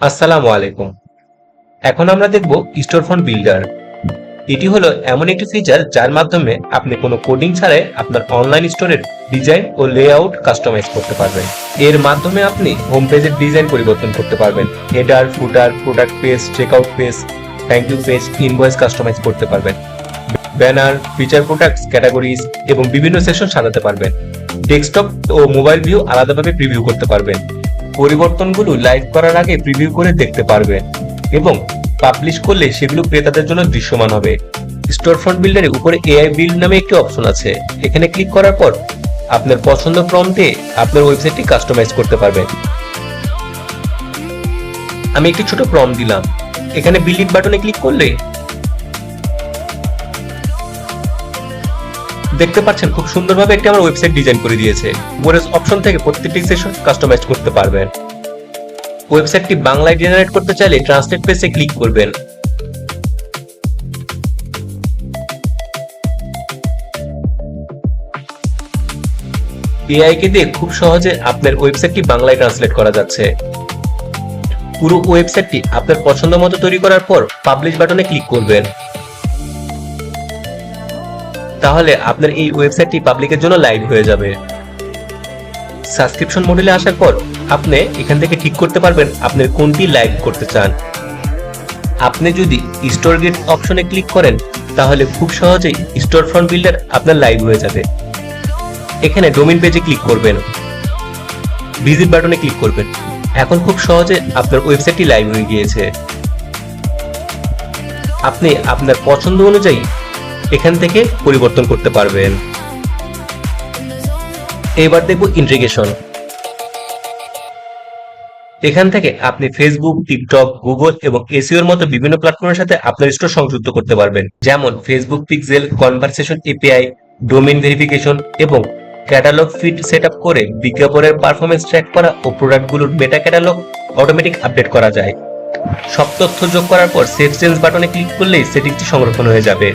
আসসালামু আলাইকুম। এখন আমরা দেখব স্টোর ফ্রন্ট বিল্ডার। এটি হলো এমন একটি ফিচার যার মাধ্যমে আপনি কোনো কোডিং ছাড়াই আপনার অনলাইন স্টোরের ডিজাইন ও লেআউট কাস্টমাইজ করতে পারবেন। এর মাধ্যমে আপনি হোম পেজের ডিজাইন পরিবর্তন করতে পারবেন, header, footer, product page, checkout page, thank you page, invoice customize করতে পারবেন, ব্যানার, ফিচার, প্রোডাক্টস, ক্যাটাগরিজ এবং বিভিন্ন সেকশন সাজাতে পারবেন। ডেস্কটপ ও মোবাইল ভিউ আলাদাভাবে প্রিভিউ করতে পারবেন। পরিবর্তনগুলো লাইভ করার আগে প্রিভিউ করে দেখতে পারবেন এবং পাবলিশ করলে সেগুলো ক্রেতাদের জন্য দৃশ্যমান হবে। স্টোর ফ্রন্ট বিল্ডারের উপরে এআই বিল্ড নামে একটি অপশন আছে। এখানে ক্লিক করার পর আপনার পছন্দ প্রম্পটে আপনার ওয়েবসাইটটি কাস্টমাইজ করতে পারবেন। আমি একটি ছোট প্রম্পট দিলাম। এখানে বিল্ড ইট বাটনে ক্লিক করলে দেখতে পাচ্ছেন খুব সুন্দরভাবে একটি আমার ওয়েবসাইট ডিজাইন করে দিয়েছে। উপরের অপশন থেকে প্রত্যেকটি সেকশন কাস্টমাইজ করতে পারবেন। ওয়েবসাইটটি বাংলায় জেনারেট করতে চাইলে ট্রান্সলেট পেজে ক্লিক করবেন। এআই কে দিয়ে খুব সহজে আপনার ওয়েবসাইটটি বাংলায় ট্রান্সলেট করা যাচ্ছে। পুরো ওয়েবসাইটটি আপনার পছন্দ মতো তৈরি করার পর পাবলিশ বাটনে ক্লিক করবেন। তাহলে আপনার এই ওয়েবসাইটটি পাবলিকের জন্য লাইভ হয়ে যাবে। সাবস্ক্রিপশন মডেলে আসার পর আপনি এখান থেকে ঠিক করতে পারবেন আপনি কোনটি লাইভ করতে চান। আপনি যদি স্টোর গেট অপশনে ক্লিক করেন তাহলে খুব সহজেই স্টোর ফ্রন্ট বিল্ডার আপনার লাইভ হয়ে যাবে। এখানে ডোমেইন পেজে ক্লিক করবেন, ভিজিট বাটনে ক্লিক করবেন। এখন খুব সহজে আপনার ওয়েবসাইটটি লাইভ হয়ে গিয়েছে। আপনি আপনার পছন্দ অনুযায়ী এখান থেকে পরিবর্তন করতে পারবেন। এবার দেখব ইন্টিগ্রেশন। এখান থেকে আপনি ফেসবুক, টিকটক, গুগল এবং এসইওর মতো বিভিন্ন প্ল্যাটফর্মের সাথে আপনার স্টোর সংযুক্ত করতে পারবেন, যেমন Facebook pixel, conversation API, domain verification এবং ক্যাটালগ ফিড সেটআপ করে বিজ্ঞাপনের পারফরম্যান্স ট্র্যাক করা ও প্রোডাক্টগুলোর মেটা ক্যাটালগ অটোমেটিক আপডেট করা যায়। সব তথ্য যোগ করার পর সেভ চেঞ্জ বাটনে ক্লিক করলেই সেটিংসটি সংরক্ষণ হয়ে যাবে।